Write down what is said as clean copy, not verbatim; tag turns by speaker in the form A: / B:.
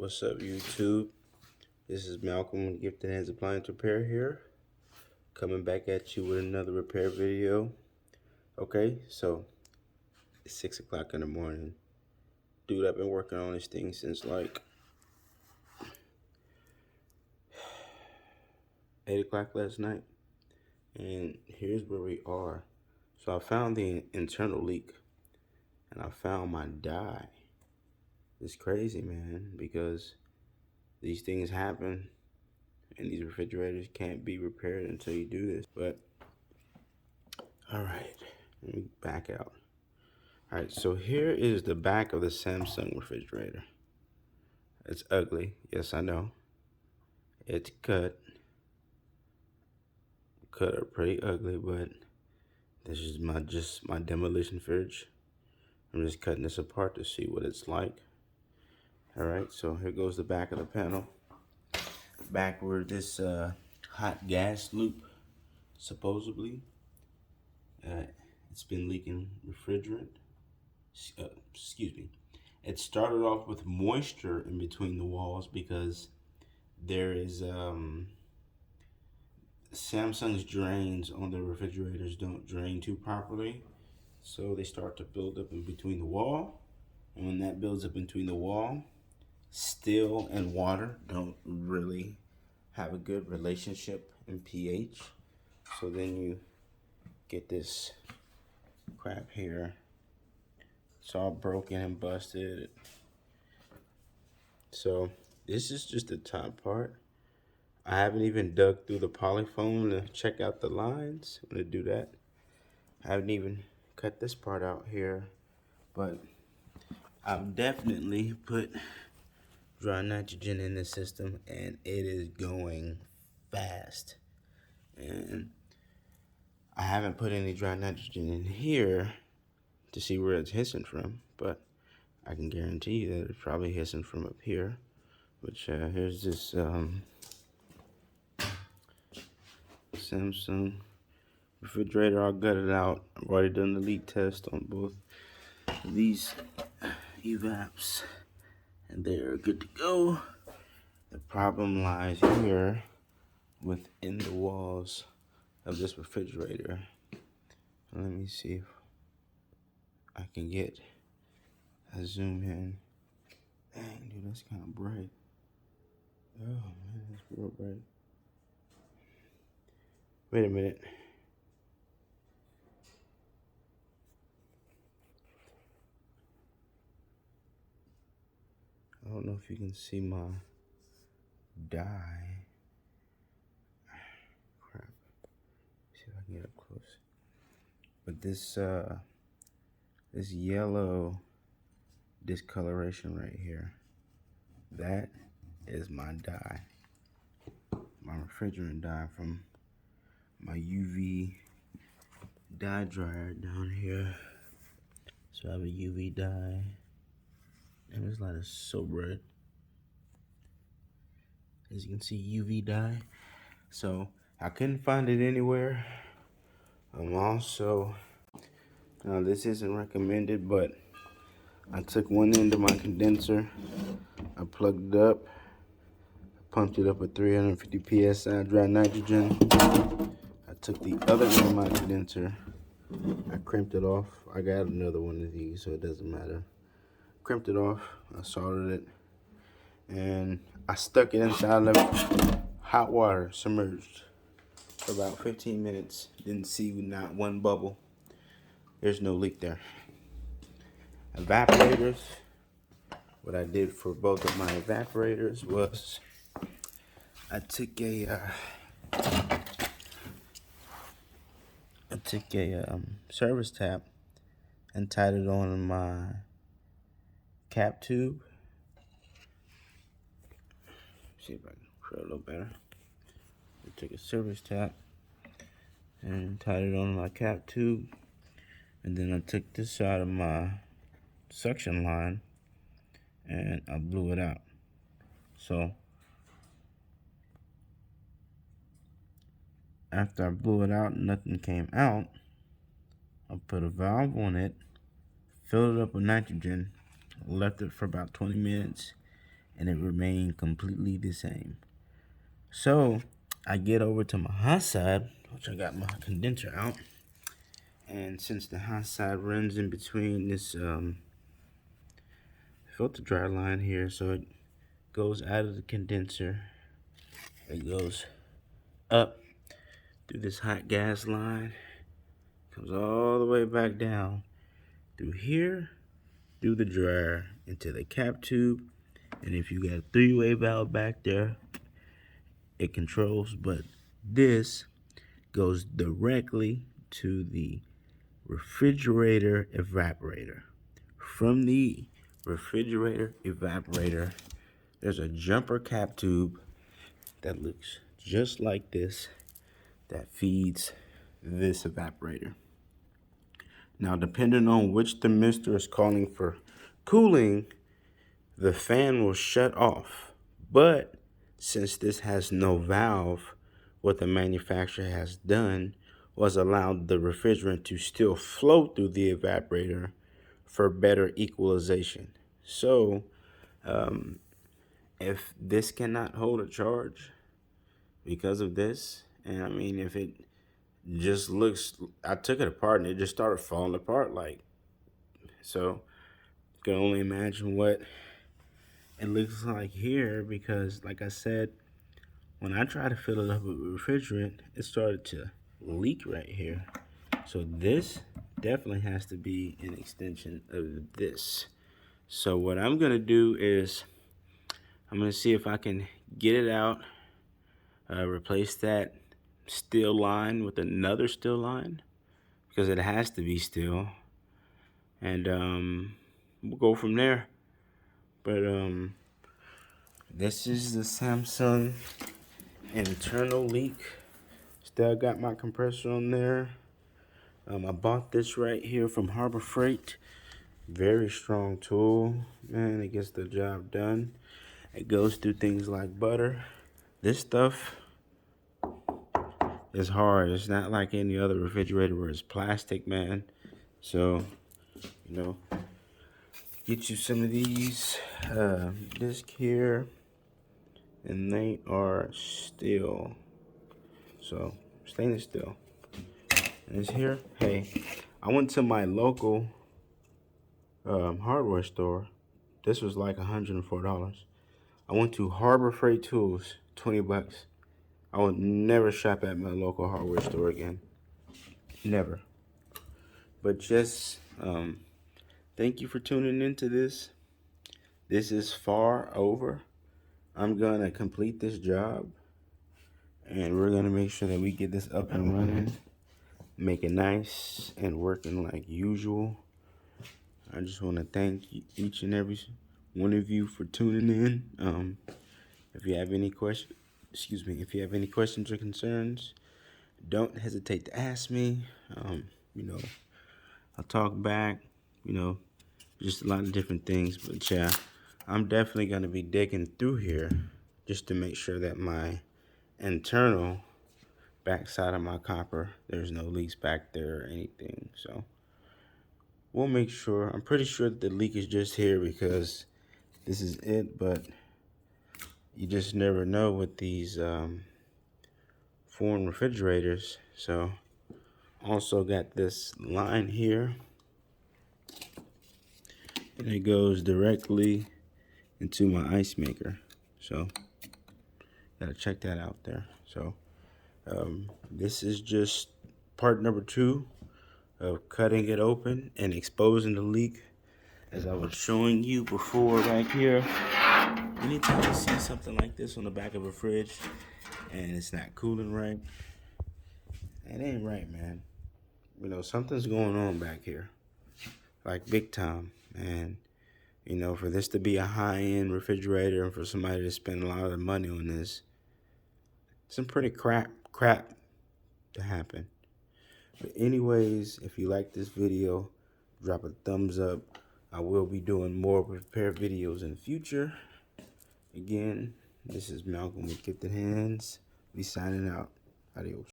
A: What's up, YouTube? This is Malcolm with Gifted Hands Appliance Repair here, coming back at you with another repair video. Okay, so it's 6 o'clock in the morning. Dude, I've been working on this thing since like 8 o'clock last night, and here's where we are. So I found the internal leak, and I found my die. It's crazy, man, because these things happen, and these refrigerators can't be repaired until you do this. But all right, let me back out. All right, so here is the back of the Samsung refrigerator. It's ugly, yes, I know. It's cut are pretty ugly, but this is my demolition fridge. I'm just cutting this apart to see what it's like. All right, so here goes the back of the panel. Back where this hot gas loop, supposedly, it's been leaking refrigerant. Excuse me. It started off with moisture in between the walls because there is Samsung's drains on the refrigerators don't drain too properly, so they start to build up in between the wall, and when that builds up in between the wall, steel and water don't really have a good relationship in pH, so then you get this crap here. It's all broken and busted. So this is just the top part. I haven't even dug through the polyfoam to check out the lines. I'm gonna do that. I haven't even cut this part out here, but I've definitely put dry nitrogen in the system, and it is going fast. And I haven't put any dry nitrogen in here to see where it's hissing from, but I can guarantee you that it's probably hissing from up here. Which here's this Samsung refrigerator. I'll gut it out. I've already done the leak test on both of these evaps, and they're good to go. The problem lies here within the walls of this refrigerator. Let me see if I can get a zoom in. Dang, dude, that's kind of bright. Oh man, that's real bright. Wait a minute. I don't know if you can see my die. Crap. See if I can get up close. But this yellow discoloration right here, that is my dye. My refrigerant dye from my UV dye dryer down here. So I have a UV dye, and this light is so bright. As you can see, UV dye. So I couldn't find it anywhere. I'm also, now this isn't recommended, but I took one end of my condenser, I plugged it up, pumped it up with 350 psi dry nitrogen. I took the other end of my condenser, I crimped it off. I got another one of these, so it doesn't matter. Crimped it off, I soldered it, and I stuck it inside of hot water, submerged, for about 15 minutes. Didn't see not one bubble. There's no leak there. Evaporators. What I did for both of my evaporators was I took a service tap and tied it on my cap tube. See if I can show it a little better. I took a service tap and tied it on my cap tube, and then I took this side of my suction line and I blew it out. So after I blew it out and nothing came out, I put a valve on it, filled it up with nitrogen, left it for about 20 minutes, and it remained completely the same. So I get over to my hot side, which I got my condenser out, and since the hot side runs in between this filter dry line here, so it goes out of the condenser, it goes up through this hot gas line, comes all the way back down through here, through the dryer into the cap tube, and if you got a three-way valve back there, it controls, but this goes directly to the refrigerator evaporator. From the refrigerator evaporator, there's a jumper cap tube that looks just like this that feeds this evaporator. Now, depending on which thermistor is calling for cooling, the fan will shut off. But since this has no valve, what the manufacturer has done was allowed the refrigerant to still flow through the evaporator for better equalization. So, if this cannot hold a charge because of this, and I mean, if it just looks, I took it apart and it just started falling apart, like, so you can only imagine what it looks like here, because like I said, when I tried to fill it up with refrigerant, it started to leak right here. So this definitely has to be an extension of this. So what I'm gonna do is I'm gonna see if I can get it out, replace that steel line with another steel line, because it has to be steel, and we'll go from there. But this is the Samsung internal leak. Still got my compressor on there. I bought this right here from Harbor Freight. Very strong tool, man. It gets the job done. It goes through things like butter. This stuff is hard. It's not like any other refrigerator where it's plastic, man. So, you know, get you some of these disc here, and they are steel. So stainless steel. And it's here. Hey, I went to my local hardware store. This was like $104. I went to Harbor Freight Tools, 20 bucks. I would never shop at my local hardware store again. Never. But just thank you for tuning into this. This is far over. I'm gonna complete this job, and we're gonna make sure that we get this up and running, make it nice and working like usual. I just want to thank each and every one of you for tuning in. If you have any questions, if you have any questions or concerns, don't hesitate to ask me. You know, I'll talk back. You know, just a lot of different things. But yeah, I'm definitely gonna be digging through here just to make sure that my internal backside of my copper, there's no leaks back there or anything. So we'll make sure. I'm pretty sure that the leak is just here because this is it, but you just never know with these foreign refrigerators. So also got this line here, and it goes directly into my ice maker. So gotta check that out there. So this is just part number 2 of cutting it open and exposing the leak, as I was showing you before back here. Anytime you see something like this on the back of a fridge and it's not cooling right, it ain't right, man. You know, something's going on back here, like big time. And you know, for this to be a high-end refrigerator and for somebody to spend a lot of money on this, some pretty crap to happen. But anyways, if you like this video, drop a thumbs up. I will be doing more repair videos in the future. Again, this is Malcolm with Gifted Hands. We signing out. Adios.